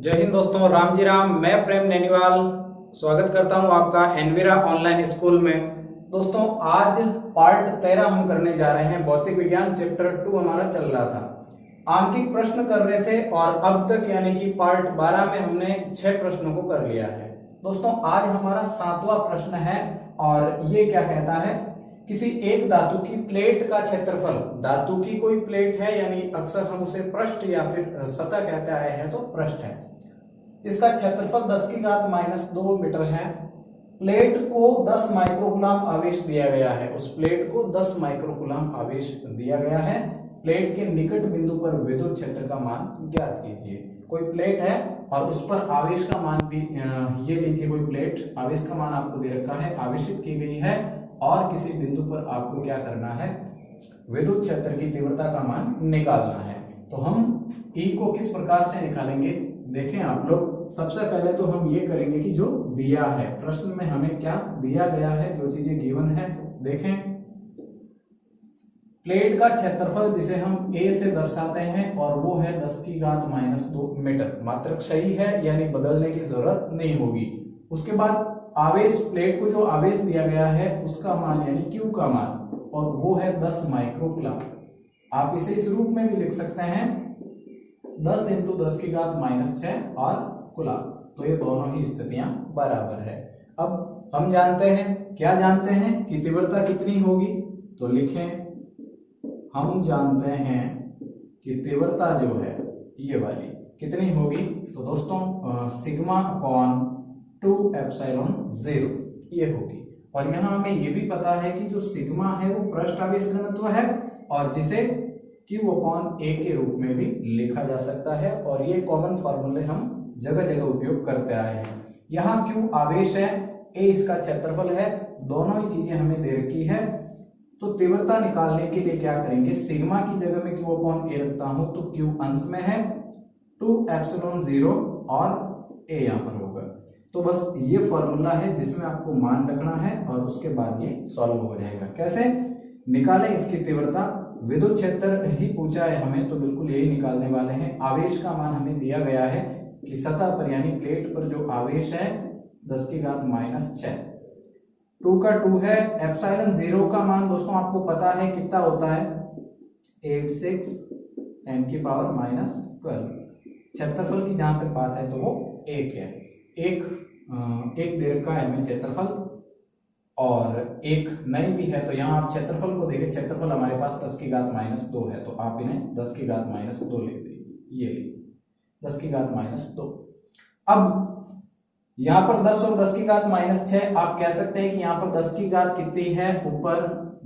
जय हिंद दोस्तों, राम जी राम। मैं प्रेम नैनीवाल स्वागत करता हूं आपका एनवीरा ऑनलाइन स्कूल में। दोस्तों आज पार्ट 13 हम करने जा रहे हैं। भौतिक विज्ञान चैप्टर 2 हमारा चल रहा था। आंकिक प्रश्न कर रहे थे और अब तक यानी कि पार्ट 12 में हमने 6 प्रश्नों को कर लिया है। दोस्तों आज हमारा 7वां प्रश्न है और ये क्या कहता है, किसी एक धातु की प्लेट का क्षेत्रफल, धातु की कोई प्लेट है यानी अक्सर हम उसे पृष्ठ या फिर सतह कहते आए हैं तो पृष्ठ है, जिसका क्षेत्रफल 10⁻² मीटर है। प्लेट को 10 माइक्रोकूलम आवेश दिया गया है। उस प्लेट को 10 माइक्रोकूलम आवेश दिया गया है। प्लेट के निकट बिंदु पर विद्युत क्षेत्र का मान ज्ञात कीजिए। कोई प्लेट है और उस पर आवेश का मान भी ये लीजिए, कोई प्लेट, आवेश का मान आपको दे रखा है, आवेशित की गई है और किसी बिंदु पर आपको क्या करना है, विद्युत क्षेत्र की तीव्रता का मान निकालना है। तो हम E को किस प्रकार से निकालेंगे, देखें आप लोग। सबसे पहले तो हम ये करेंगे कि जो दिया है प्रश्न में हमें क्या दिया गया है, जो चीजें गिवन है, देखें। प्लेट का क्षेत्रफल जिसे हम A से दर्शाते हैं और वो है 10⁻² मीटर। मात्रक सही है यानी बदलने की जरूरत नहीं होगी। उसके बाद आवेश, प्लेट को जो आवेश दिया गया है उसका मान यानी Q का मान, और वो है 10 माइक्रोकूलम। आप इसे इस रूप में भी लिख सकते हैं 10 × 10⁻⁻6 और कूलम। तो ये दोनों ही स्थितियां बराबर है। अब हम जानते हैं, क्या जानते हैं कि तीव्रता कितनी होगी, तो लिखें हम जानते हैं कि तीव्रता जो है ये वाली कितनी होगी, तो दोस्तों σ/2ε0 ये होगी। और यहाँ हमें ये भी पता है कि जो सिग्मा है वो पृष्ठ आवेश घनत्व है और जिसे Q/A के रूप में भी लिखा जा सकता है। और ये कॉमन फॉर्मूले हम जगह जगह उपयोग करते आए हैं। यहाँ Q आवेश है, A इसका क्षेत्रफल है, दोनों ही चीजें हमें दे रखी है। तो तीव्रता निकालने के लिए क्या करेंगे, सिग्मा की जगह में Q/A रखता हूं तो Q अंश में है, 2ε0 और A यहाँ पर होगा। तो बस ये फॉर्मूला है जिसमें आपको मान रखना है और उसके बाद ये सॉल्व हो जाएगा। कैसे निकालें इसकी तीव्रता, विद्युत क्षेत्र ही पूछा है हमें तो बिल्कुल यही निकालने वाले हैं। आवेश का मान हमें दिया गया है कि सतह पर यानी प्लेट पर जो आवेश है 10⁻⁻6, 2 का 2 है। ε0 का मान दोस्तों आपको पता है कितना होता है, 86 10⁻⁻12। क्षेत्रफल की जहां तक बात है तो वो 1 है। एक दे रखा है हमें क्षेत्रफल और एक नहीं भी है, तो यहाँ आप क्षेत्रफल को देखें, क्षेत्रफल हमारे पास 10⁻² है, तो आप इन्हें 10⁻² लिख दीजिए, ये 10⁻²। अब यहाँ पर 10 और 10⁻6 आप कह सकते हैं कि यहाँ पर 10 की घात कितनी है, ऊपर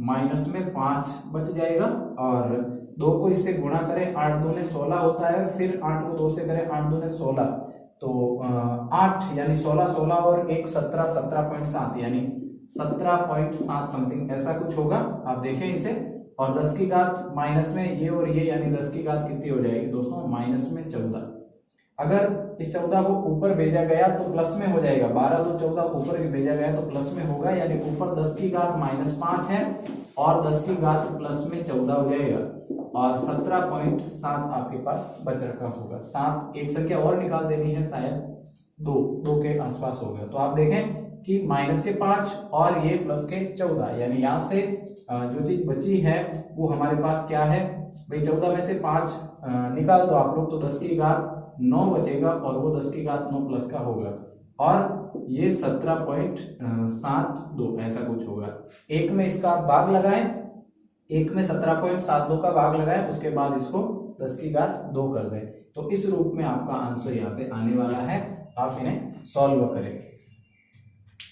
माइनस में 5 बच जाएगा और 2 को इससे गुणा करें, 8 दूने 16 होता है, फिर 8 को 2 से करें, 8 दूने 16, तो 8 यानी 16 16 और 1 17 17.7 यानी 17.7 समथिंग ऐसा कुछ होगा। आप देखें इसे, और 10 की घात माइनस में ये और ये यानी 10 की घात कितनी हो जाएगी दोस्तों, -14। अगर इस 14 को ऊपर भेजा गया तो प्लस में हो जाएगा, 12 तो 14 ऊपर भी भेजा गया तो प्लस में होगा, यानी ऊपर 10 की घात -5 है और 10 की घात प्लस में 14 हो जाएगा और 17.7 आपके पास बच रखा होगा। 7 एक संख्या और निकाल देनी है, शायद 2 के आसपास हो गया। तो आप देखें कि -5 और ये +14, यानी यहाँ से जो चीज बची है वो हमारे पास क्या है भाई, 14 में से 5 निकाल दो आप लोग तो 10 की घात 9 बचेगा और वो 10 की घात 9 प्लस का होगा और ये 17.72 ऐसा कुछ होगा। एक में इसका आप भाग लगाएं, एक में 17.72 का भाग लगाएं, उसके बाद इसको 10 की घात 2 कर दें, तो इस रूप में आपका आंसर यहाँ पे आने वाला है। आप इन्हें सॉल्व करें।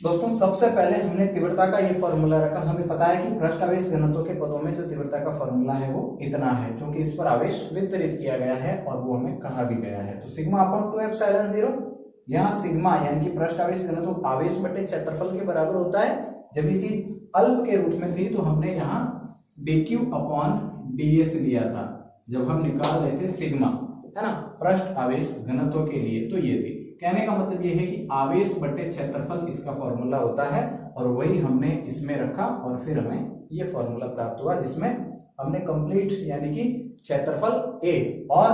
दोस्तों सबसे पहले हमने तीव्रता का ये फॉर्मूला रखा। हमें पता है कि पृष्ठ आवेश घनत्व के पदों में जो तीव्रता का फॉर्मूला है वो इतना है, क्योंकि इस पर आवेश वितरित किया गया है और वो हमें कहा भी गया है। तो σ/2ε0, यहाँ सिग्मा यानी कि पृष्ठ आवेश घनत्व आवेश बटे क्षेत्रफल के बराबर होता है। जब ये चीज अल्प के रूप में थी तो हमने यहाँ dQ/ds लिया था, जब हम निकाल रहे थे सिग्मा, है ना, पृष्ठ आवेश घनत्व के लिए, तो ये थी। कहने का मतलब ये है कि आवेश बटे क्षेत्रफल इसका फॉर्मूला होता है और वही हमने इसमें रखा और फिर हमें ये फॉर्मूला प्राप्त हुआ, जिसमें हमने कंप्लीट यानी कि क्षेत्रफल A और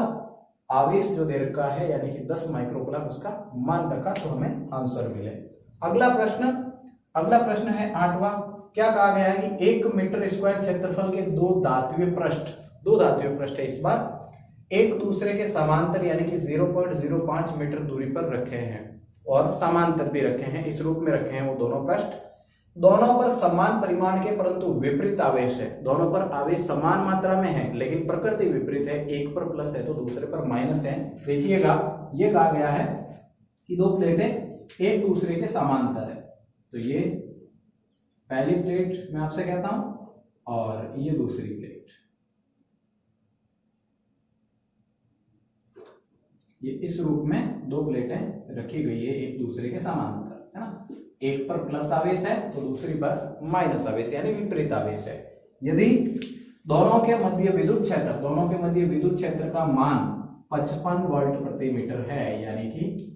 आवेश जो दे रखा है यानी कि 10 माइक्रोकूलम उसका मान रखा, तो हमें आंसर मिले। अगला प्रश्न है 8वां। क्या कहा गया है कि 1 मीटर स्क्वायर क्षेत्रफल के दो धात्विक पृष्ठ है, इस बार एक दूसरे के समांतर यानी कि 0.05 मीटर दूरी पर रखे हैं और समांतर भी रखे हैं, इस रूप में रखे हैं वो दोनों पृष्ठ। दोनों पर समान परिमाण के परंतु विपरीत आवेश है। दोनों पर आवेश समान मात्रा में है लेकिन प्रकृति विपरीत है, एक पर प्लस है तो दूसरे पर माइनस है। देखिएगा, ये कहा गया है कि दो प्लेटें एक दूसरे के समांतर है, तो ये पहली प्लेट मैं आपसे कहता हूं और ये दूसरी प्लेट, ये इस रूप में दो प्लेटें रखी गई है एक दूसरे के समांतर, है ना। एक पर प्लस आवेश है तो दूसरी पर माइनस आवेश यानी विपरीत आवेश है। यदि दोनों के मध्य विद्युत क्षेत्र का मान 55 वोल्ट प्रति मीटर है, यानी कि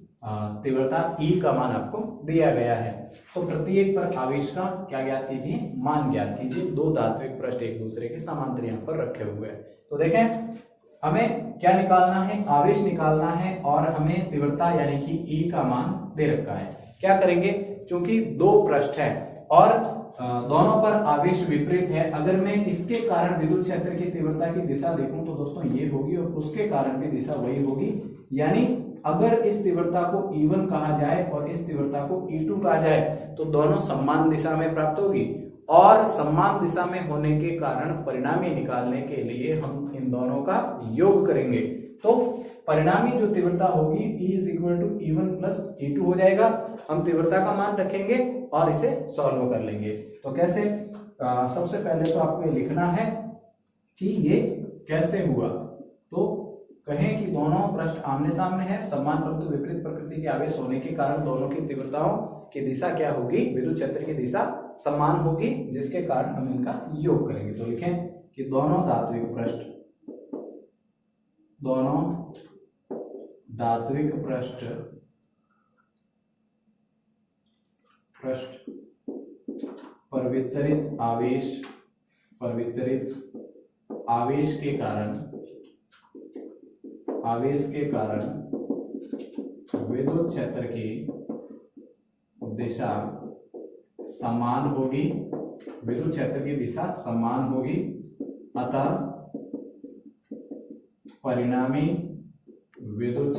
तीव्रता E का मान आपको दिया गया है, तो प्रत्येक पर आवेश का क्या ज्ञात कीजिए, मान ज्ञात कीजिए। दो धात्विक पृष्ठ एक दूसरे के समांतर यहाँ पर रखे हुए हैं। तो देखें, हमें क्या निकालना है, आवेश निकालना है और हमें तीव्रता यानी कि E का मान दे रखा है। क्या करेंगे, क्योंकि दो पृष्ठ है और दोनों पर आवेश विपरीत है, अगर मैं इसके कारण विद्युत क्षेत्र की तीव्रता की दिशा देखूं तो दोस्तों ये होगी और उसके कारण भी दिशा वही होगी। यानी अगर इस तीव्रता को E1 कहा जाए और इस तीव्रता को E2 कहा जाए तो दोनों समान दिशा में प्राप्त होगी, और समान दिशा में होने के कारण परिणामी निकालने के लिए हम इन दोनों का योग करेंगे। तो परिणामी जो तीव्रता होगी E = E1 + E2 हो जाएगा। हम तीव्रता का मान रखेंगे और इसे सॉल्व कर लेंगे। तो कैसे, सबसे पहले तो आपको ये लिखना है कि ये कैसे हुआ। तो कहें कि दोनों पृष्ठ आमने सामने हैं, समान परंतु विपरीत प्रकृति के आवेश होने के कारण दोनों की तीव्रताओं की दिशा क्या होगी, विद्युत क्षेत्र की दिशा समान होगी, जिसके कारण हम इनका योग करेंगे। तो लिखें कि दोनों धात्विक पृष्ठ पर वितरित आवेश के कारण विद्युत क्षेत्र की दिशा समान होगी, अतः परिणामी विद्युत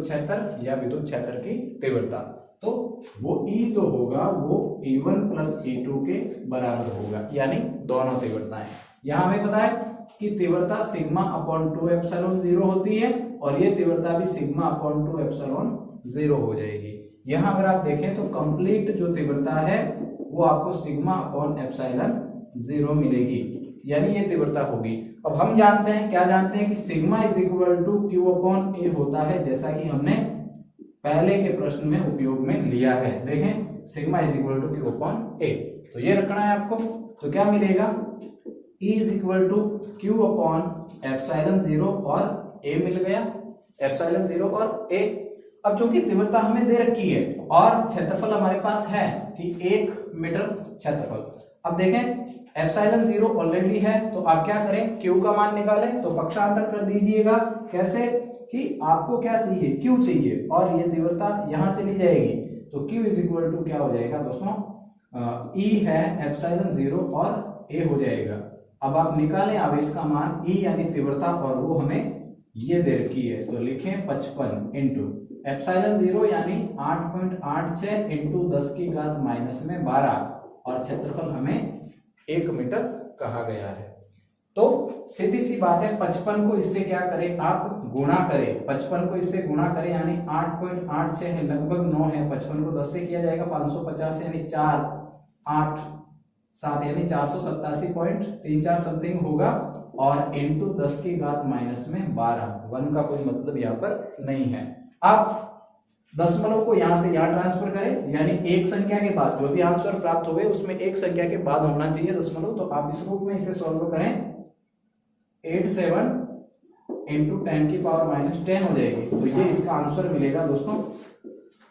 क्षेत्र या विद्युत क्षेत्र की तीव्रता, तो वो E जो होगा वो E1 + E2 के बराबर होगा, यानी दोनों तीव्रताएं। यहां हमें पता है कि तीव्रता σ/2ε0 होती है और ये तीव्रता भी σ/2ε0 हो जाएगी। यहां अगर आप देखें तो कंप्लीट जो तीव्रता है वो आपको σ/ε0 मिलेगी, यानी ये तीव्रता होगी। अब हम जानते हैं, क्या जानते हैं कि σ = Q/A होता है, जैसा कि हमने पहले के प्रश्न में उपयोग में लिया है। देखें, σ = Q/A, तो ये रखना है आपको। तो क्या मिलेगा, E = Q/ε0 और A मिल गया, ε0 और A। अब चूंकि तीव्रता हमें दे रखी है और क्षेत्रफल हमारे पास है कि 1 मीटर क्षेत्रफल। अब देखें, ε0 ऑलरेडी है, तो आप क्या करें, Q का मान निकालें। तो पक्षांतर कर दीजिएगा। कैसे कि आपको क्या चाहिए, Q चाहिए, और ये तीव्रता यहां चली जाएगी, तो Q = क्या हो जाएगा दोस्तों, E है ε0 और A हो जाएगा। अब आप निकालें आवेश का मान E यानी तीव्रता, और वो हमें ये दे रखी है। तो लिखें 55 इंटू ε0 यानी 8.86 इंटू 10⁻⁻12 और क्षेत्रफल हमें 1 मीटर कहा गया है। तो सीधी सी बात है, 55 को इससे क्या करें, आप गुणा करें। 55 को इससे गुणा करें यानी 8.86 है, लगभग 9 है। 55 को 10 से किया जाएगा 550 यानी 4 8 7 यानी 487.34 समथिंग होगा, और इंटू 10⁻⁻12 1 का कोई मतलब यहाँ पर नहीं है। आप दशमलव को यहां से यहां ट्रांसफर करें, यानी एक संख्या के बाद जो भी आंसर प्राप्त हो गए उसमें एक संख्या के बाद होना चाहिए दशमलव। तो आप इस रूप में इसे सॉल्व करें, 87 इंटू 10⁻10 हो जाएगी। तो ये इसका आंसर मिलेगा दोस्तों।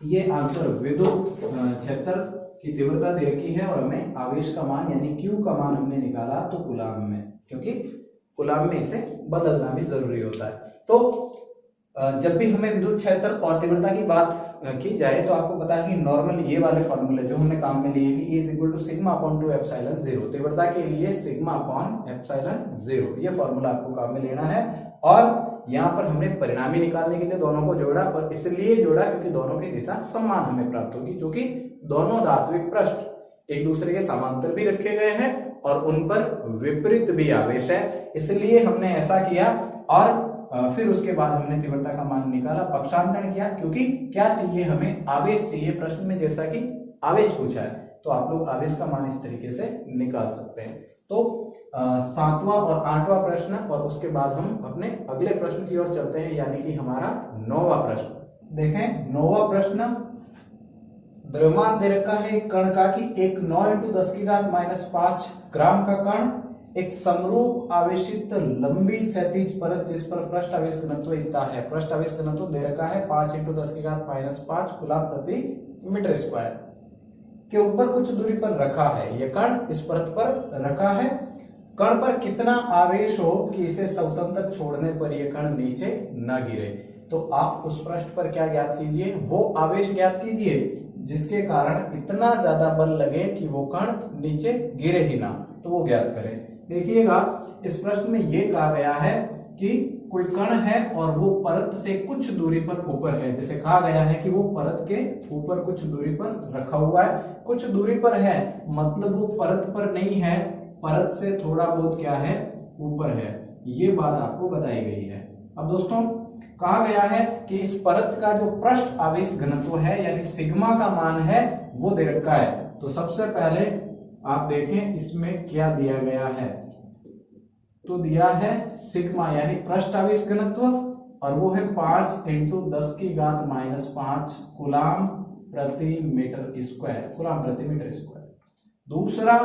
ये आंसर विद्युत क्षेत्र की तीव्रता दे रखी है और हमें आवेश का मान यानी Q का मान हमने निकाला तो कूलाम में, क्योंकि कूलाम में इसे बदलना भी जरूरी होता है। तो जब भी हमें विद्युत क्षेत्र और तीव्रता की बात की जाए तो आपको पता है कि नॉर्मल ये वाले फॉर्मूले जो हमने काम में लिए कि E = सिग्मा अपॉन 2 एप्सिलॉन 0, तीव्रता के लिए सिग्मा अपॉन एप्सिलॉन 0, ये फॉर्मूला आपको काम में लेना है। और यहाँ पर हमने परिणामी निकालने के लिए दोनों को जोड़ा, और इसलिए जोड़ा क्योंकि दोनों की दिशा समान हमें प्राप्त होगी, क्योंकि दोनों धात्विक पृष्ठ एक दूसरे के समांतर भी रखे गए हैं और उन पर विपरीत भी आवेश है, इसलिए हमने ऐसा किया। और फिर उसके बाद हमने तीव्रता का मान निकाला, पक्षांतर किया, क्योंकि क्या चाहिए हमें, आवेश चाहिए प्रश्न में, जैसा कि आवेश पूछा है तो आप लोग आवेश का मान इस तरीके से निकाल सकते हैं। तो 7वां और 8वां प्रश्न, और उसके बाद हम अपने अगले प्रश्न की ओर चलते हैं, यानी कि हमारा 9वां प्रश्न। देखें 9वां प्रश्न, द्रव्यमान दे रखा है कण का कि एक 9 × 10⁻⁵ ग्राम का कण एक समरूप आवेशित लंबी क्षैतिज परत जिस पर पृष्ठ आवेश घनत्व इतना है, पृष्ठ आवेश घनत्व दे रखा है 5 × 10⁻⁵ कूलाम प्रति मीटर स्क्वायर के ऊपर कुछ दूरी पर रखा है। यह कण इस परत पर रखा है। कण पर कितना आवेश हो कि इसे स्वतंत्र छोड़ने पर यह कण नीचे न गिरे। तो आप उस पृष्ठ पर क्या ज्ञात कीजिए, वो आवेश ज्ञात कीजिए जिसके कारण इतना ज्यादा बल लगे कि वो कण नीचे गिरे ही ना, तो वो ज्ञात करें। देखिएगा इस प्रश्न में ये कहा गया है कि कोई कण है और वो परत से कुछ दूरी पर ऊपर है, जैसे कहा गया है कि वो परत के ऊपर कुछ दूरी पर रखा हुआ है, कुछ दूरी पर है मतलब वो परत पर नहीं है, परत से थोड़ा बहुत क्या है, ऊपर है, ये बात आपको बताई गई है। अब दोस्तों कहा गया है कि इस परत का जो पृष्ठ आवेश घनत्व है यानी सिग्मा का मान है वो दे रखा है। तो सबसे पहले आप देखें इसमें क्या दिया गया है, तो दिया है सिग्मा यानी पृष्ठ आवेश घनत्व, और वो है 5 × 10⁻⁵ कूलाम प्रति मीटर स्क्वायर, कूलाम प्रति मीटर स्क्वायर। दूसरा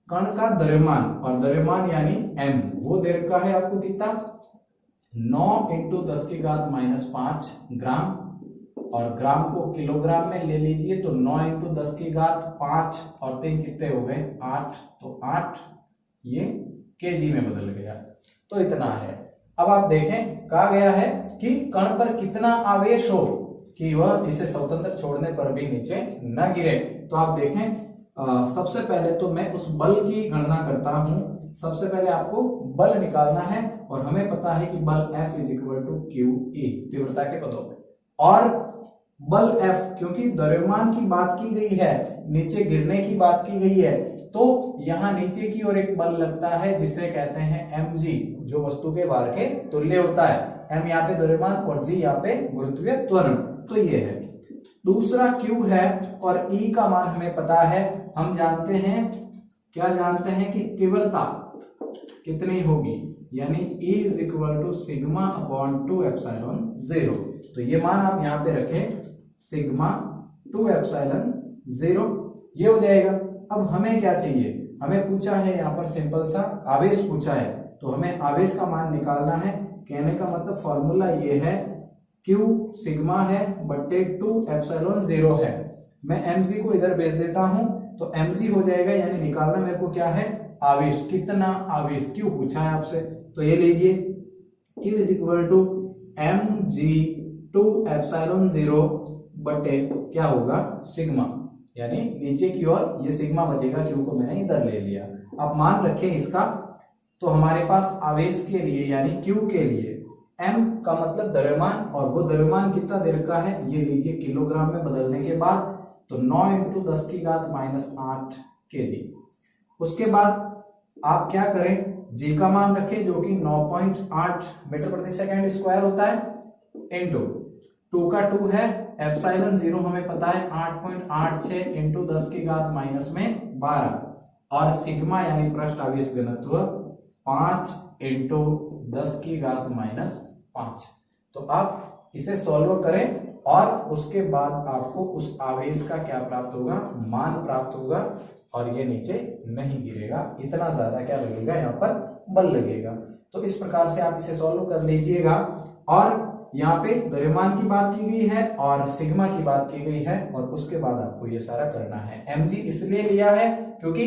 कण का द्रव्यमान, और द्रव्यमान यानी m, वो दे रखा है आपको कितना, 9 × 10⁻⁵ ग्राम, और ग्राम को किलोग्राम में ले लीजिए तो 9 × 10⁵ और 3 कितने हो गए 8, तो 8 ये केजी में बदल गया, तो इतना है। अब आप देखें कहा गया है कि कण पर कितना आवेश हो कि वह इसे स्वतंत्र छोड़ने पर भी नीचे न गिरे। तो आप देखें सबसे पहले तो मैं उस बल की गणना करता हूं। सबसे पहले आपको बल निकालना है और हमें पता है कि बल F = QE तीव्रता के पदों में, और बल F क्योंकि द्रव्यमान की बात की गई है, नीचे गिरने की बात की गई है, तो यहाँ नीचे की ओर एक बल लगता है जिसे कहते हैं mg, जो वस्तु के भार के तुल्य होता है। m यहाँ पे द्रव्यमान और g यहाँ पे गुरुत्वीय त्वरण, तो ये है। दूसरा Q है और E का मान हमें पता है, हम जानते हैं, क्या जानते हैं कि तीव्रता कितनी होगी, यानी E = सिग्मा अपॉन 2 एप्सिलॉन 0। तो ये मान आप यहाँ पे रखें, सिग्मा 2 एप्सिलॉन 0, ये हो जाएगा। अब हमें क्या चाहिए, हमें पूछा है यहाँ पर सिंपल सा आवेश पूछा है, तो हमें आवेश का मान निकालना है। कहने का मतलब फॉर्मूला ये है, Q सिग्मा है बट्टे 2 एप्सिलॉन 0 है। मैं mg को इधर भेज देता हूं तो mg हो जाएगा, यानी निकालना मेरे को क्या है, आवेश, कितना आवेश, Q पूछा है आपसे, तो ये लीजिए Q = mg 2 एप्सिलॉन 0 बटे क्या होगा सिग्मा, यानी नीचे की ओर ये सिग्मा बचेगा, Q को मैंने इधर ले लिया। आप मान रखें इसका, तो हमारे पास आवेश के लिए यानी Q के लिए m का मतलब द्रव्यमान, और वो द्रव्यमान कितना दे रखा है, ये लीजिए किलोग्राम में बदलने के बाद, तो 9 × 10⁻⁸ kg। उसके बाद आप क्या करें, g का मान रखें जो कि 9.8 मीटर प्रति सेकंड स्क्वायर होता है, इंटू 2 का 2 है, एप्सिलॉन 0 हमें पता है 8.86 × 10⁻12, और सिग्मा यानी पृष्ठ आवेश घनत्व 5 × 10⁻5। तो आप इसे सॉल्व करें और उसके बाद आपको उस आवेश का क्या प्राप्त होगा, मान प्राप्त होगा, और ये नीचे नहीं गिरेगा, इतना ज्यादा क्या लगेगा, यहाँ पर बल लगेगा। तो इस प्रकार से आप इसे सॉल्व कर लीजिएगा। और यहाँ पे द्रव्यमान की बात की गई है और सिग्मा की बात की गई है, और उसके बाद आपको ये सारा करना है। mg इसलिए लिया है क्योंकि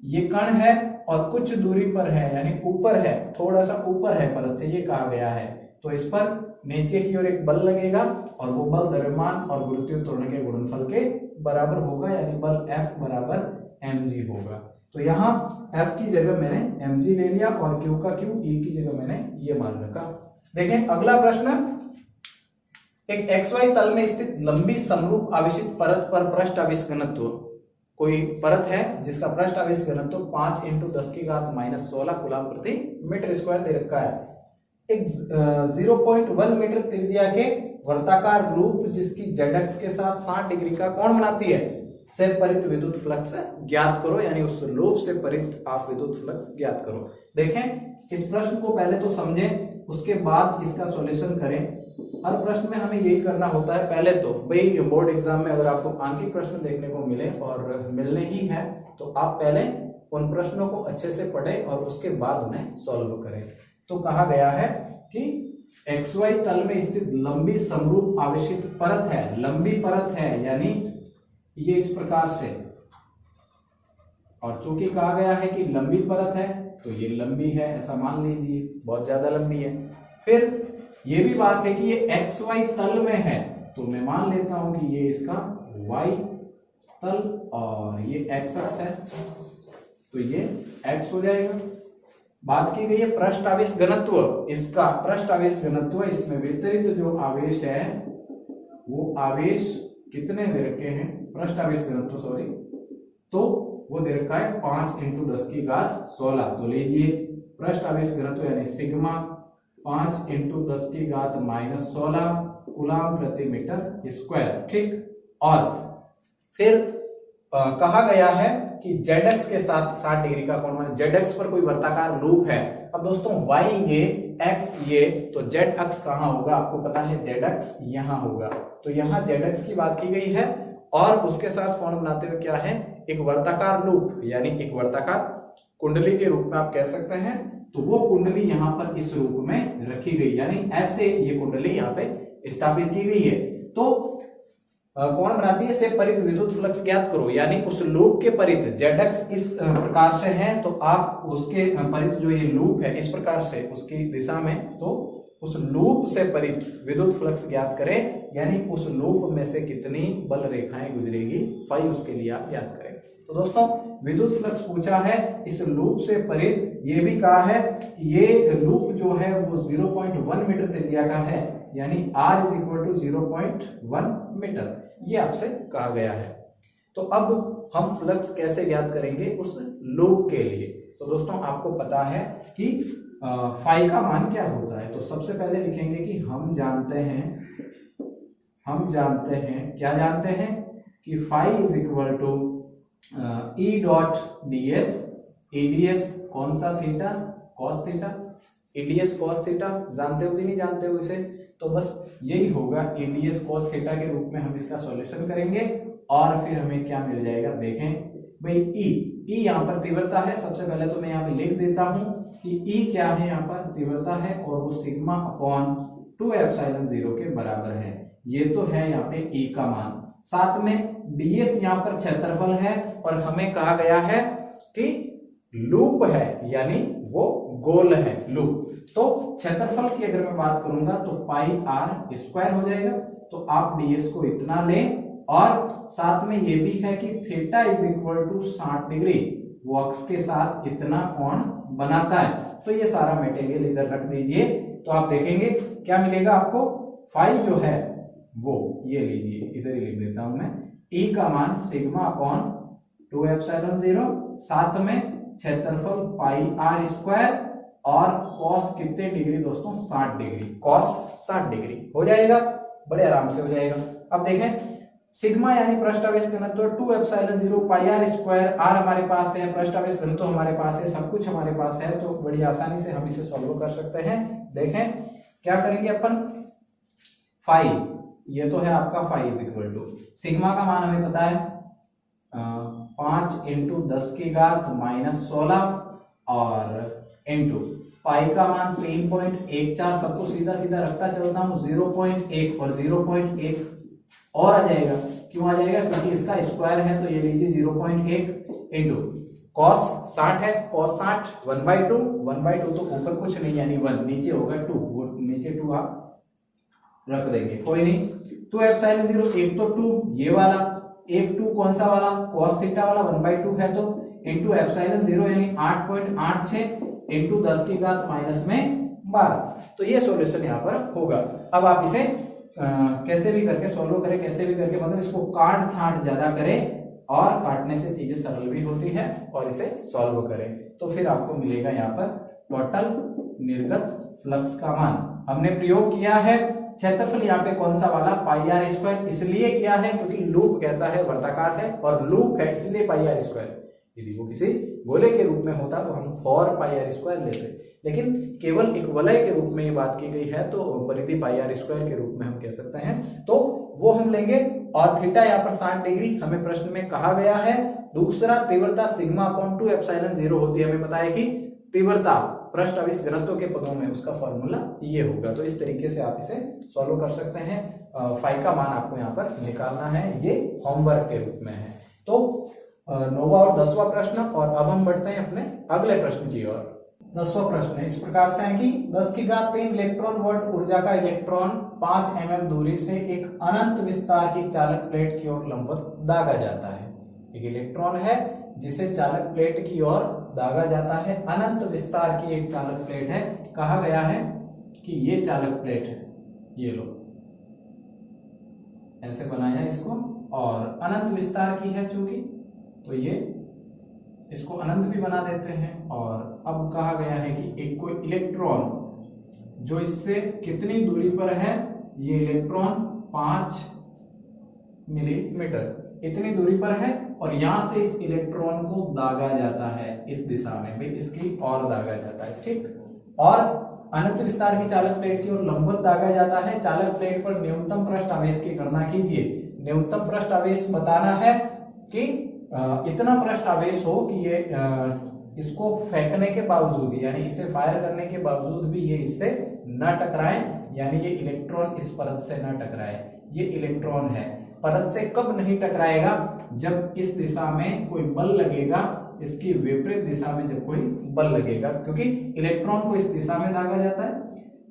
ये कण है और कुछ दूरी पर है यानी ऊपर है, थोड़ा सा ऊपर है परत से, ये कहा गया है, तो इस पर नीचे की ओर एक बल लगेगा और वो बल द्रव्यमान और गुरुत्वीय त्वरण के गुणनफल के बराबर होगा, यानी बल F बराबर mg होगा। तो यहाँ F की जगह मैंने mg ले लिया और Q का Q, E की जगह मैंने ये मान रखा। देखें अगला प्रश्न, एक XY तल में स्थित लंबी समरूप आवेशित परत पर पृष्ठ आवेश घनत्व, कोई परत है जिसका पृष्ठ आवेश घनत्व 5 × 10⁻16 कूलम प्रति मीटर स्क्वायर दे रखा है। एक 0.1 मीटर त्रिज्या के वर्ताकार लूप जिसकी z अक्ष के साथ 60 डिग्री का कोण बनाती है, से परित विद्युत फ्लक्स ज्ञात करो, यानी उस लूप से परित आप विद्युत फ्लक्स ज्ञात करो। देखें इस प्रश्न को पहले तो समझें, उसके बाद इसका सॉल्यूशन करें। हर प्रश्न में हमें यही करना होता है। पहले तो भाई बोर्ड एग्जाम में अगर आपको आंकिक प्रश्न देखने को मिले और मिलने ही है तो आप पहले उन प्रश्नों को अच्छे से पढ़ें और उसके बाद उन्हें सॉल्व करें। तो कहा गया है कि XY तल में स्थित लंबी समरूप आवेशित परत है, लंबी परत है यानी ये इस प्रकार से, और चूंकि कहा गया है कि लंबी परत है तो ये लंबी है ऐसा मान लीजिए, बहुत ज्यादा लंबी है। फिर ये भी बात है कि ये XY तल में है तो मैं मान लेता हूं कि ये इसका Y तल और ये X अक्ष है तो ये X हो जाएगा। बात की गई है पृष्ठ आवेश घनत्व, इसका पृष्ठ आवेश घनत्व, इसमें वितरित जो आवेश है वो आवेश कितने दे रखे हैं, पृष्ठ आवेश घनत्व सॉरी, तो वो दे रखा है 5 × 10⁻16। तो लीजिए पृष्ठ आवेश घनत्व यानी सिग्मा 5 × 10⁻16 कूलम प्रति मीटर स्क्वायर, ठीक। और फिर कहा गया है कि z अक्ष के साथ 60 डिग्री का कोण, माने z अक्ष पर कोई वर्ताकार लूप है। अब दोस्तों y ये, x ये, तो z अक्ष कहाँ होगा, आपको पता है z अक्ष यहाँ होगा, तो यहाँ z अक्ष की बात की गई है और उसके साथ कोण बनाते हुए क्या है, एक वर्ताकार लूप यानी एक वर्ताकार कुंडली के रूप में आप कह सकते हैं। तो वो कुंडली यहाँ पर इस रूप में रखी गई, यानी ऐसे ये कुंडली यहाँ पे स्थापित की गई है। तो कौन बनाती है, से परित विद्युत फ्लक्स ज्ञात करो, यानी उस लूप के परित z अक्ष इस प्रकार से है तो आप उसके परित जो ये लूप है इस प्रकार से उसकी दिशा में, तो उस लूप से परित विद्युत फ्लक्स ज्ञात करें, यानी उस लूप में से कितनी बल रेखाएं गुजरेगी, फाई उसके लिए आप ज्ञात करें। तो दोस्तों विद्युत फ्लक्स पूछा है इस लूप से परित, ये भी कहा है कि ये लूप जो है वो 0.1 मीटर त्रिज्या का है, यानी R = 0.1 मीटर, ये आपसे कहा गया है। तो अब हम फ्लक्स कैसे ज्ञात करेंगे उस लूप के लिए। तो दोस्तों आपको पता है कि फाई का मान क्या होता है, तो सबसे पहले लिखेंगे कि हम जानते हैं क्या जानते हैं कि फाई = E.ds, EDS कौन सा theta, cos theta, EDS cos theta, जानते हो कि नहीं जानते हो इसे, तो बस यही होगा EDS कॉस थीटा के रूप में हम इसका सॉल्यूशन करेंगे और फिर हमें क्या मिल जाएगा, देखें भाई E यहाँ पर तीव्रता है। सबसे पहले तो मैं यहाँ पे लिख देता हूँ कि E क्या है, यहाँ पर तीव्रता है और वो σ/2ε0 के बराबर है, ये तो है यहाँ पे E का मान। साथ में ds यहाँ पर क्षेत्रफल है और हमें कहा गया है कि लूप है यानी वो गोल है लूप, तो क्षेत्रफल की अगर मैं बात करूंगा तो πr² हो जाएगा। तो आप ds को इतना लें और साथ में ये भी है कि थीटा = 60 डिग्री, वो अक्ष के साथ इतना कोण बनाता है। तो ये सारा मटेरियल इधर रख दीजिए, तो आप देखेंगे क्या मिलेगा आपको, फाई जो है वो ये लीजिए, इधर ही लिख देता हूं मैं, E का मान σ/2ε0, साथ में क्षेत्रफल πr² और कॉस कितने डिग्री दोस्तों, 60 डिग्री, कॉस 60 डिग्री हो जाएगा, बड़े आराम से हो जाएगा। अब देखें सिग्मा यानी पृष्ठ आवेश घनत्व 2ε0 πr², r हमारे पास है, पृष्ठ आवेश घनत्व हमारे पास है, सब कुछ हमारे पास है, तो बड़ी आसानी से हम इसे सॉल्व कर सकते हैं। देखें क्या करेंगे अपन, फाई, ये तो है आपका फाई = सिग्मा का मान हमें पता है 5 × 10⁻16 और इंटू पाई का मान 3.14, सबको सीधा सीधा रखता चलता हूँ 0.1 और 0.1 और आ जाएगा, क्यों आ जाएगा, क्योंकि इसका स्क्वायर है, तो ये लीजिए 0.1 इंटू कॉस 60 है, कॉस 60 1/2, 1/2 तो ऊपर कुछ नहीं यानी 1, नीचे होगा 2, वो नीचे 2 आप रख देंगे, कोई नहीं। 2 एप्सिलॉन 0, एक तो 2 ये वाला, एक 2 कौन सा वाला, कॉस थीटा वाला 1/2 है तो इंटू एप्सिलॉन 0 यानी 8.86 इंटू 10 की घात माइनस में 12। तो ये सॉल्यूशन यहाँ पर होगा। अब आप इसे कैसे भी करके सॉल्व करें, कैसे भी करके मतलब इसको काट छांट ज्यादा करें और काटने से चीजें सरल भी होती है और इसे सॉल्व करें तो फिर आपको मिलेगा यहाँ पर टोटल निर्गत फ्लक्स का मान। हमने प्रयोग किया है क्षेत्रफल यहाँ पे कौन सा वाला, पाई आर स्क्वायर, इसलिए किया है क्योंकि लूप कैसा है, वर्ताकार है और लूप है इसलिए पाई आर स्क्वायर। यदि वो किसी गोले के रूप में होता तो हम 4 पाई आर स्क्वायर लेते, लेकिन केवल एक वलय के रूप में ये बात की गई है तो परिधि पाई आर स्क्वायर के रूप में हम कह सकते हैं, तो वो हम लेंगे। और थीटा यहाँ पर 60 डिग्री हमें प्रश्न में कहा गया है। दूसरा तीव्रता सिग्मा अपॉन 2 एप्सिलॉन 0 होती है, हमें पता है कि तीव्रता पृष्ठ आवेश घनत्व के पदों में उसका फॉर्मूला ये होगा। तो इस तरीके से आप इसे सॉल्व कर सकते हैं। फाई का मान आपको यहाँ पर निकालना है, ये होमवर्क के रूप में है। तो 9वां और 10वां प्रश्न, और अब हम बढ़ते हैं अपने अगले प्रश्न की ओर। 10वां प्रश्न इस प्रकार से है कि 10 की घात 3 इलेक्ट्रॉन वोल्ट ऊर्जा का इलेक्ट्रॉन 5 mm दूरी से एक अनंत विस्तार की चालक प्लेट की ओर लंबवत दागा जाता है। एक इलेक्ट्रॉन है जिसे चालक प्लेट की ओर दागा जाता है, अनंत विस्तार की एक चालक प्लेट है। कहा गया है कि ये चालक प्लेट है, ये लो ऐसे बनाया इसको, और अनंत विस्तार की है चूंकि, तो ये इसको अनंत भी बना देते हैं। और अब कहा गया है कि एक कोई इलेक्ट्रॉन जो इससे कितनी दूरी पर है, ये इलेक्ट्रॉन 5 मिलीमीटर इतनी दूरी पर है और यहां से इस इलेक्ट्रॉन को दागा जाता है इस दिशा में, भाई इसकी और दागा जाता है, ठीक। और अनंत विस्तार की चालक प्लेट की ओर लंबवत दागा जाता है। चालक प्लेट पर न्यूनतम पृष्ठ आवेश की गणना कीजिए। न्यूनतम पृष्ठ आवेश बताना है कि इतना पृष्ठ आवेश हो कि ये इसको फेंकने के बावजूद यानी इसे फायर करने के बावजूद भी ये इससे न टकराए, यानी ये इलेक्ट्रॉन इस परत से न टकराए। ये इलेक्ट्रॉन है, परत से कब नहीं टकराएगा, जब इस दिशा में कोई बल लगेगा, इसकी विपरीत दिशा में जब कोई बल लगेगा, क्योंकि इलेक्ट्रॉन को इस दिशा में दागा जाता है।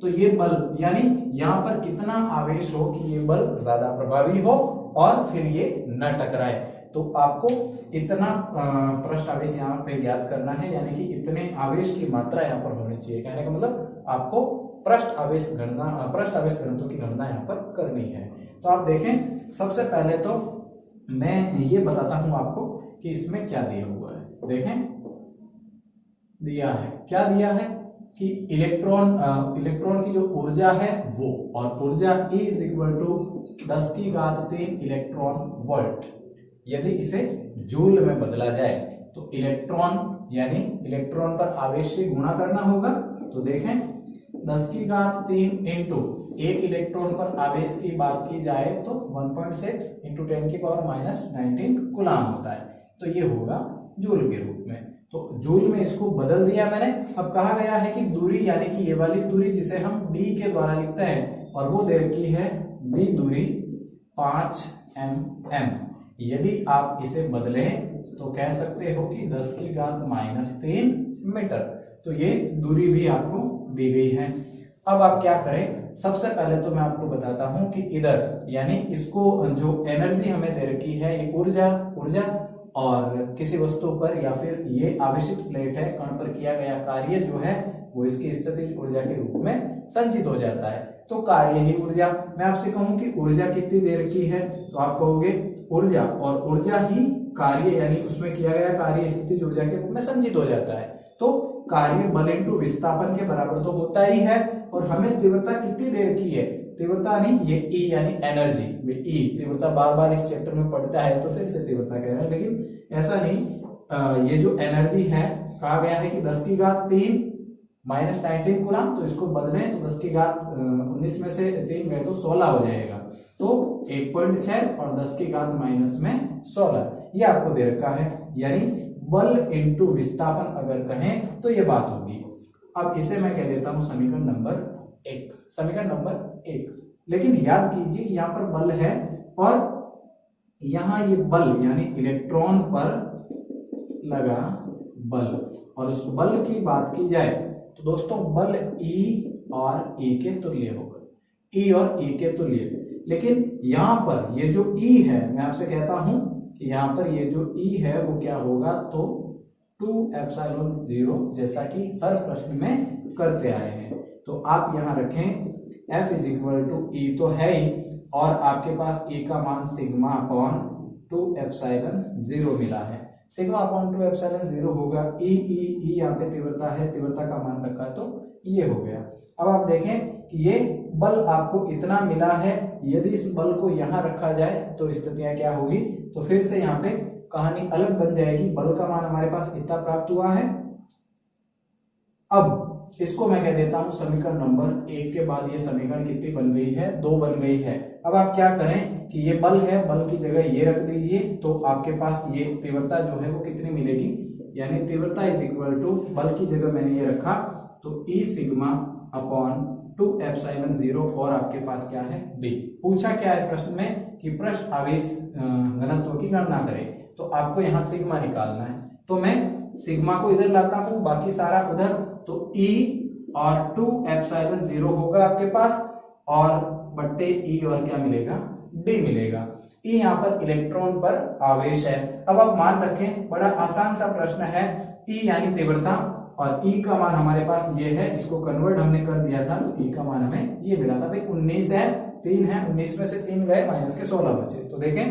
तो ये बल यानी यहाँ पर कितना आवेश हो कि ये बल ज्यादा प्रभावी हो और फिर ये न टकराए। तो आपको इतना पृष्ठ आवेश यहाँ पे ज्ञात करना है, यानी कि इतने आवेश की मात्रा यहाँ पर होनी चाहिए। कहने का मतलब आपको पृष्ठ आवेश घनत्व की गणना यहाँ पर करनी है। तो आप देखें, सबसे पहले तो मैं ये बताता हूं आपको कि इसमें क्या दिया हुआ है। देखें, दिया है, क्या दिया है कि इलेक्ट्रॉन की जो ऊर्जा है वो, और ऊर्जा E = 10 की घात 3 इलेक्ट्रॉन वोल्ट। यदि इसे जूल में बदला जाए तो इलेक्ट्रॉन यानी इलेक्ट्रॉन पर आवेश से गुणा करना होगा। तो देखें, 10 की घात 3 इंटू एक इलेक्ट्रॉन पर आवेश की बात की जाए तो 1.6 इंटू 10⁻⁻19 कूलाम होता है। तो ये होगा जूल के रूप में। तो जूल में इसको बदल दिया मैंने। अब कहा गया है कि दूरी यानी कि ये वाली दूरी जिसे हम d के द्वारा लिखते हैं, और वो दे रखी है d दूरी 5 mm। यदि आप इसे बदलें तो कह सकते हो कि 10 की घात -3 मीटर। तो ये दूरी भी आपको दी गई है। अब आप क्या करें, सबसे पहले तो मैं आपको बताता हूं कि इधर यानी इसको जो एनर्जी हमें दे रखी है, ये ऊर्जा और किसी वस्तु पर या फिर ये आवेशित प्लेट है, कण पर किया गया कार्य जो है वो इसकी स्थितिज ऊर्जा के रूप में संचित हो जाता है। तो कार्य ही ऊर्जा। मैं आपसे कहूं कि ऊर्जा कितनी दे रखी है, तो आप कहोगे ऊर्जा, और ऊर्जा ही कार्य यानी उसमें किया गया कार्य स्थितिज ऊर्जा के रूप में संचित हो जाता है। तो कार्य बल इंटू विस्थापन के बराबर तो होता ही है। और हमें तीव्रता कितनी दे रखी है, तीव्रता नहीं, ये E यानी एनर्जी, E तीव्रता बार बार इस चैप्टर में पढ़ता है तो फिर से तीव्रता कह रहे हैं, लेकिन ऐसा नहीं। ये जो एनर्जी है, कहा गया है कि 10 की घात 3 -19 कूलाम, तो इसको बदलें तो 10 की घात 19 में से 3 गए तो 16 हो जाएगा। तो 1.6 और 10 की घात -16 ये आपको दे रखा है। यानी बल इंटू विस्थापन अगर कहें तो ये बात होगी। अब इसे मैं कह देता हूं समीकरण नंबर 1। लेकिन याद कीजिए कि यहाँ पर बल है और यहाँ ये बल यानी इलेक्ट्रॉन पर लगा बल, और उस बल की बात की जाए तो दोस्तों बल E और E के तुल्य होगा, E और E के तुल्य। लेकिन यहाँ पर ये जो E है, मैं आपसे कहता हूं कि यहाँ पर ये जो E है वो क्या होगा, तो 2ε0, जैसा कि हर प्रश्न में करते आए हैं। तो आप यहाँ रखें F = E तो है ही, और आपके पास E का मान सिग्मा अपॉन 2ε0 मिला है। सिग्मा अपॉन 2ε0 होगा E यहाँ पे तीव्रता है, तीव्रता का मान रखा है, तो ये हो गया। अब आप देखें कि ये बल आपको इतना मिला है, यदि इस बल को यहाँ रखा जाए तो स्थितियां क्या होगी, तो फिर से यहाँ पे कहानी अलग बन जाएगी। बल का मान हमारे पास इतना प्राप्त हुआ है। अब इसको मैं कह देता हूं समीकरण नंबर 1 के बाद ये समीकरण कितनी बन गई है, 2 बन गई है। अब आप क्या करें कि ये बल है, बल की जगह ये रख दीजिए, तो आपके पास ये तीव्रता जो है वो कितनी मिलेगी, यानी तीव्रता = बल की जगह मैंने ये रखा तो E सिग्मा अपॉन 2ε0, और आपके पास क्या है D। पूछा क्या है प्रश्न में कि पृष्ठ आवेश घनत्व की गणना करें, तो आपको यहाँ सिग्मा निकालना है। तो मैं सिग्मा को इधर लाता हूं, बाकी सारा उधर, तो E और 2ε0 होगा आपके पास, और बट्टे E और क्या मिलेगा, D मिलेगा। E यहाँ पर इलेक्ट्रॉन पर आवेश है। अब आप मान रखें, बड़ा आसान सा प्रश्न है, E यानी तीव्रता, और E का मान हमारे पास ये है, इसको कन्वर्ट हमने कर दिया था, तो E का मान हमें ये मिला था भाई 19 है, 3 है, 19 में से 3 गए, माइनस के 16 बचे। तो देखें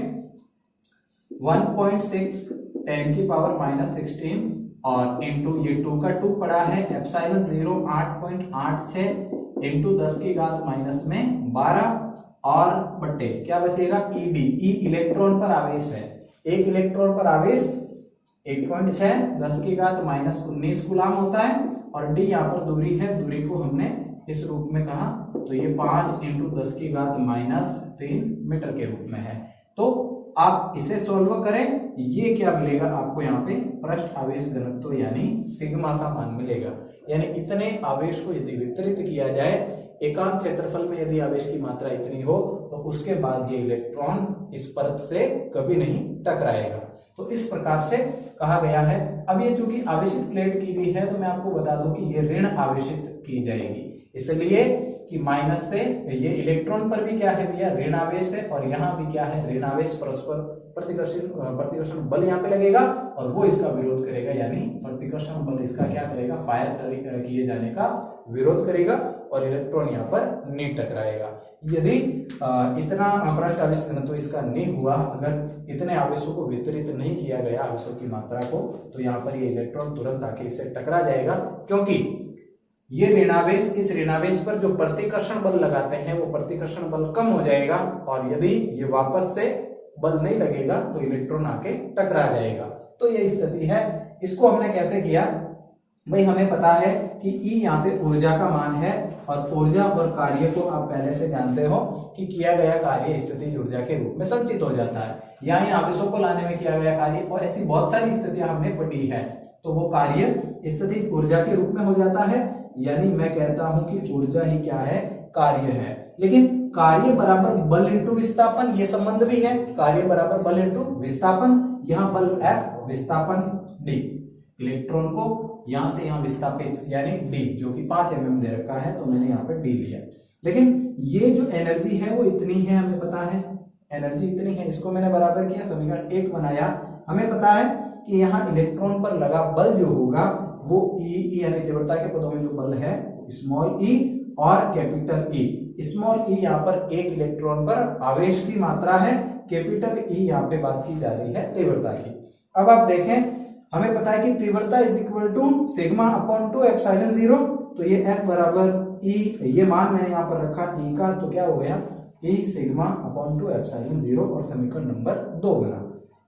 1.6 10⁻⁻16 और इंटू ये 2 का 2 पड़ा है, ε0 8.86 इंटू 10⁻⁻12 और बट्टे क्या बचेगा ED। E इलेक्ट्रॉन पर आवेश है, एक इलेक्ट्रॉन पर आवेश 1.6 10⁻⁻19 कूलाम होता है, और D यहाँ पर दूरी है, दूरी को हमने इस रूप में कहा, तो ये 5 इंटू 10⁻³ मीटर के रूप में है। तो आप इसे सॉल्व करें, ये क्या मिलेगा आपको, यहाँ पे पृष्ठ आवेश घनत्व यानी सिग्मा का मान मिलेगा। यानी इतने आवेश को यदि वितरित किया जाए एकांक क्षेत्रफल में, यदि आवेश की मात्रा इतनी हो, तो उसके बाद ये इलेक्ट्रॉन इस परत से कभी नहीं टकराएगा। तो इस प्रकार से कहा गया है। अब ये चूंकि आवेशित प्लेट की गई है, तो मैं आपको बता दूं कि ये ऋण आवेशित की जाएगी, इसलिए कि माइनस से ये इलेक्ट्रॉन पर भी क्या है भैया, ऋण आवेश है, और यहाँ भी क्या है, ऋण आवेश, परस्पर प्रतिकर्षण बल यहाँ पे लगेगा, और वो इसका विरोध करेगा, यानी प्रतिकर्षण बल इसका क्या करेगा, फायर किए जाने का विरोध करेगा, और इलेक्ट्रॉन यहाँ पर नहीं टकराएगा। यदि इतना पृष्ठ आवेश घनत्व इसका नहीं हुआ, अगर इतने आवेशों को वितरित नहीं किया गया, आवेशों की मात्रा को, तो यहाँ पर ये इलेक्ट्रॉन तुरंत आके इसे टकरा जाएगा, क्योंकि ये ऋणावेश, इस ऋणावेश पर जो प्रतिकर्षण बल लगाते हैं वो प्रतिकर्षण बल कम हो जाएगा, और यदि ये वापस से बल नहीं लगेगा तो इलेक्ट्रॉन आके टकरा जाएगा। तो ये स्थिति है। इसको हमने कैसे किया भाई, हमें पता है कि E यहाँ पे ऊर्जा का मान है, और ऊर्जा और कार्य को आप पहले से जानते हो कि किया गया कार्य स्थितिज ऊर्जा के रूप में संचित हो जाता है, यानी आवेशों को लाने में किया गया कार्य, और ऐसी बहुत सारी स्थितियां हमने पढ़ी है, तो वो कार्य स्थितिज ऊर्जा के रूप में हो जाता है। यानी मैं कहता हूं कि ऊर्जा ही क्या है, कार्य है। लेकिन कार्य बराबर बल इंटू विस्थापन, ये संबंध भी है, कार्य बराबर बल इंटू विस्थापन। यहाँ बल F, विस्थापन D, इलेक्ट्रॉन को यहां से यहां विस्थापित यानी D, जो कि 5 mm दे रखा है, तो मैंने यहाँ पे D लिया। लेकिन ये जो एनर्जी है वो इतनी है, हमें पता है एनर्जी इतनी है, इसको मैंने बराबर किया, समीकरण 1 बनाया। हमें पता है कि यहाँ इलेक्ट्रॉन पर लगा बल जो होगा वो E यानी तीव्रता के पदों में जो बल है स्मॉल e और कैपिटल E। स्मॉल e यहाँ पर एक इलेक्ट्रॉन पर आवेश की मात्रा है, कैपिटल E यहाँ पे बात की जा रही है तीव्रता की। अब आप देखें, हमें पता है कि तीव्रता = सिग्मा अपॉन 2ε0, तो ये F बराबर E, ये मान मैंने यहाँ पर रखा E का, तो क्या हो गया E सिग्मा अपॉन 2ε0, और समीकरण नंबर 2 बना।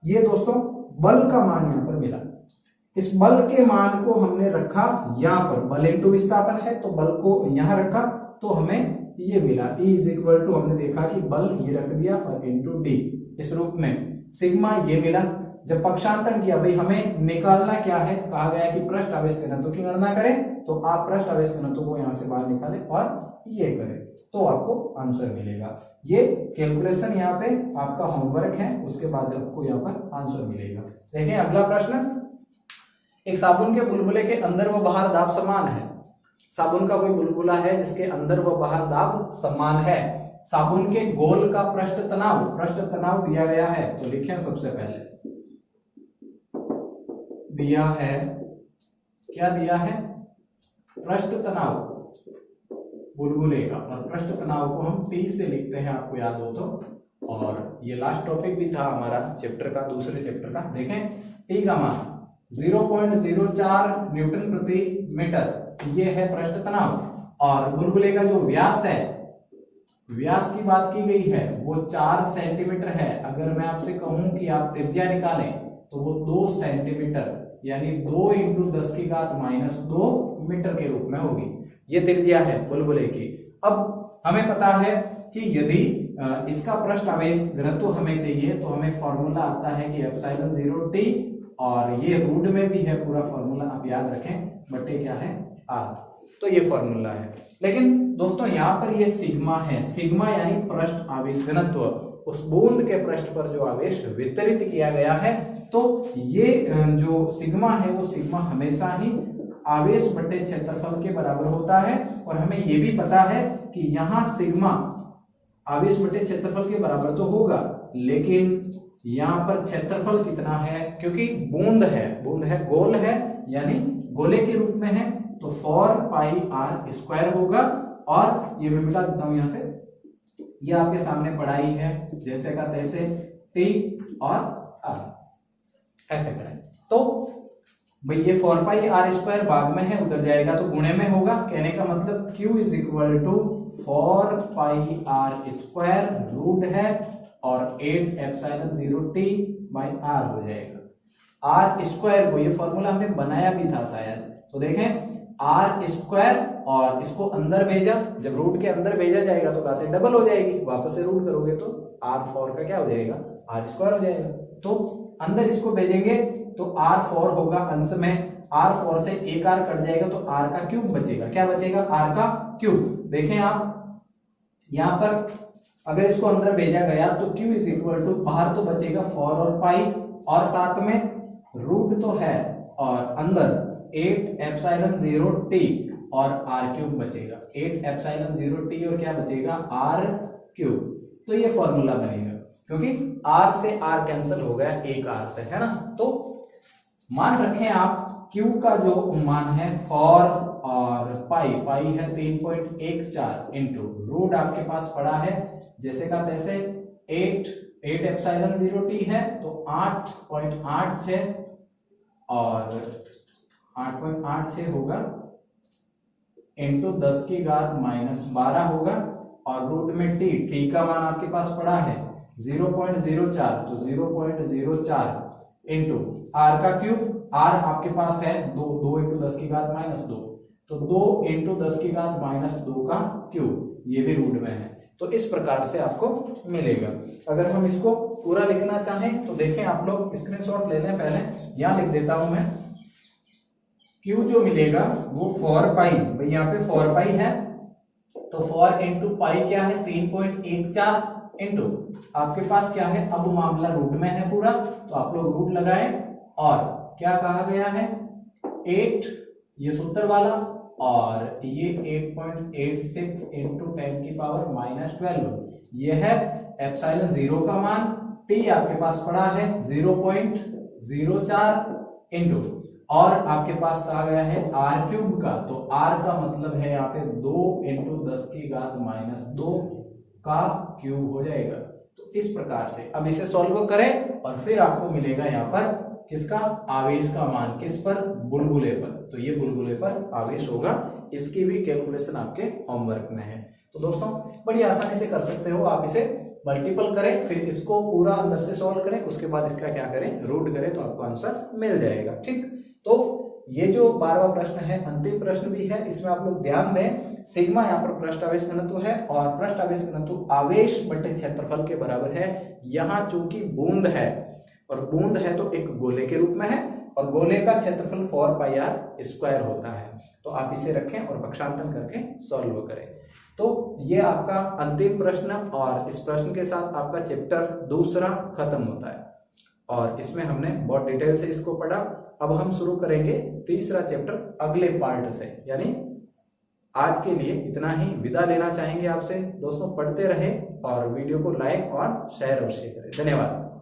ये दोस्तों बल का मान यहाँ पर मिला। इस बल के मान को हमने रखा यहाँ पर, बल इंटू विस्थापन है तो बल को यहाँ रखा, तो हमें ये मिला E = हमने देखा कि बल ये रख दिया और इंटू D इस रूप में, सिग्मा ये मिला। जब पक्षांतरण किया भाई, हमें निकालना क्या है, कहा गया कि पृष्ठ आवेश घनत्व की गणना करें, तो आप पृष्ठ आवेश घनत्व को यहाँ से बाहर निकालें और ये करें, तो आपको आंसर मिलेगा। ये कैलकुलेशन यहाँ पे आपका होमवर्क है, उसके बाद आपको यहाँ पर आंसर मिलेगा। देखें अगला प्रश्न, एक साबुन के बुलबुले के अंदर व बाहर दाब समान है। साबुन का कोई बुलबुला है जिसके अंदर व बाहर दाब समान है। साबुन के गोल का पृष्ठ तनाव दिया गया है, तो लिखें सबसे पहले दिया है, क्या दिया है, पृष्ठ तनाव बुलबुले का, और पृष्ठ तनाव को हम T से लिखते हैं, आपको याद हो तो। और ये लास्ट टॉपिक भी था हमारा चैप्टर का, दूसरे चैप्टर का। देखें T का मान 0.04 न्यूटन प्रति मीटर, ये है पृष्ठ तनाव। और बुलबुले का जो व्यास है, व्यास की बात की गई है, वो 4 सेंटीमीटर है। अगर मैं आपसे कहूं कि आप त्रिज्या निकालें तो वो 2 सेंटीमीटर यानी 2 × 10⁻² मीटर के रूप में होगी। ये त्रिज्या है बुलबुले की। अब हमें पता है कि यदि इसका पृष्ठ आवेश घनत्व हमें चाहिए तो हमें फॉर्मूला आता है कि ε0T, और ये रूट में भी है पूरा फॉर्मूला, आप याद रखें, बटे क्या है R, तो ये फॉर्मूला है। लेकिन दोस्तों यहाँ पर ये सिग्मा है, सिग्मा यानी पृष्ठ आवेश घनत्व, उस बूंद के पृष्ठ पर जो आवेश वितरित किया गया है। तो ये जो सिग्मा है वो सिग्मा हमेशा ही आवेश बटे क्षेत्रफल के बराबर होता है। और हमें ये भी पता है कि यहाँ सिग्मा आवेश बटे क्षेत्रफल के बराबर तो होगा, लेकिन यहाँ पर क्षेत्रफल कितना है, क्योंकि बूंद है गोल है, यानी गोले के रूप में है, तो 4πr² होगा। और ये मैं मिटा देता हूं यहाँ से, ये आपके सामने पढ़ाई है, जैसे का तैसे T और R ऐसे करें तो भाई ये 4πr² भाग में है, उधर जाएगा तो गुणे में होगा। कहने का मतलब Q = 4πr² रूट है और 8ε0T/r हो जाएगा। r² को, ये फॉर्मूला हमने बनाया भी था शायद, तो देखें r² और इसको अंदर भेजा, जब रूट के अंदर भेजा जाएगा तो बातें डबल हो जाएगी, वापस से रूट करोगे तो r4 का क्या हो जाएगा, r² हो जाएगा। तो अंदर इसको भेजेंगे तो r4 होगा अंश में, r4 से एक r कट जाएगा तो r का क्यूब बचेगा। क्या बचेगा, r का क्यूब। देखें आप यहाँ पर अगर इसको अंदर भेजा गया तो Q = बाहर तो बचेगा 4 और पाई, और साथ में रूट तो है, और अंदर 8ε0T और r³ बचेगा, 8ε0T और क्या बचेगा, r³। तो ये फॉर्मूला बनेगा, क्योंकि r से r कैंसिल हो गया, एक r से, है ना। तो मान रखें आप Q का जो मान है 4 और पाई है 3.14 इंटू रूट आपके पास पड़ा है जैसे का तैसे 8ε0T है तो 8.86 और 8.86 होगा इंटू 10⁻12 होगा, और रूट में t का मान आपके पास पड़ा है 0.04, तो 0.04 इंटू r का क्यूब, r आपके पास है 2 × 10⁻², तो 2 × 10⁻² का क्यूब, ये भी रूट में है। तो इस प्रकार से आपको मिलेगा। अगर हम इसको पूरा लिखना चाहें तो देखें, आप लोग स्क्रीनशॉट ले लें, पहले यहाँ लिख देता हूं मैं। Q जो मिलेगा वो 4 पाई, भाई यहाँ पे 4 पाई है तो 4 × पाई क्या है 3.14 इंटू आपके पास क्या है, अब मामला रूट में है पूरा, तो आप लोग रूट लगाएं, और क्या कहा गया है 8 ये सूत्र वाला, और ये 8.86 × 10⁻−12 ये है ε0 का मान, t आपके पास पड़ा है 0.04 इंटू, और आपके पास कहा गया है r³ का, तो r का मतलब है यहाँ पे 2 × 10⁻² का क्यूब हो जाएगा। तो इस प्रकार से अब इसे सॉल्व करें और फिर आपको मिलेगा यहाँ पर किसका, आवेश का मान, किस पर, बुलबुले पर। तो ये बुलबुले पर आवेश होगा, इसकी भी कैलकुलेशन आपके होमवर्क में है। तो दोस्तों बड़ी आसानी से कर सकते हो आप, इसे मल्टीपल करें, फिर इसको पूरा अंदर से सॉल्व करें, उसके बाद इसका क्या करें, रूट करें, तो आपको आंसर मिल जाएगा। ठीक, तो ये जो 12वां प्रश्न है अंतिम प्रश्न भी है, इसमें आप लोग ध्यान दें, सिग्मा यहाँ पर पृष्ठ आवेश घनत्व है और पृष्ठ आवेश घनत्व आवेश बटे क्षेत्रफल के बराबर है। यहाँ चूंकि बूंद है, और बूंद है तो एक गोले के रूप में है, और गोले का क्षेत्रफल 4πr² होता है। तो आप इसे रखें और पक्षांतन करके सॉल्व करें। तो ये आपका अंतिम प्रश्न, और इस प्रश्न के साथ आपका चैप्टर दूसरा खत्म होता है। और इसमें हमने बहुत डिटेल से इसको पढ़ा। अब हम शुरू करेंगे तीसरा चैप्टर अगले पार्ट से। यानी आज के लिए इतना ही, विदा लेना चाहेंगे आपसे। दोस्तों पढ़ते रहें और वीडियो को लाइक और शेयर अवश्य करें। धन्यवाद।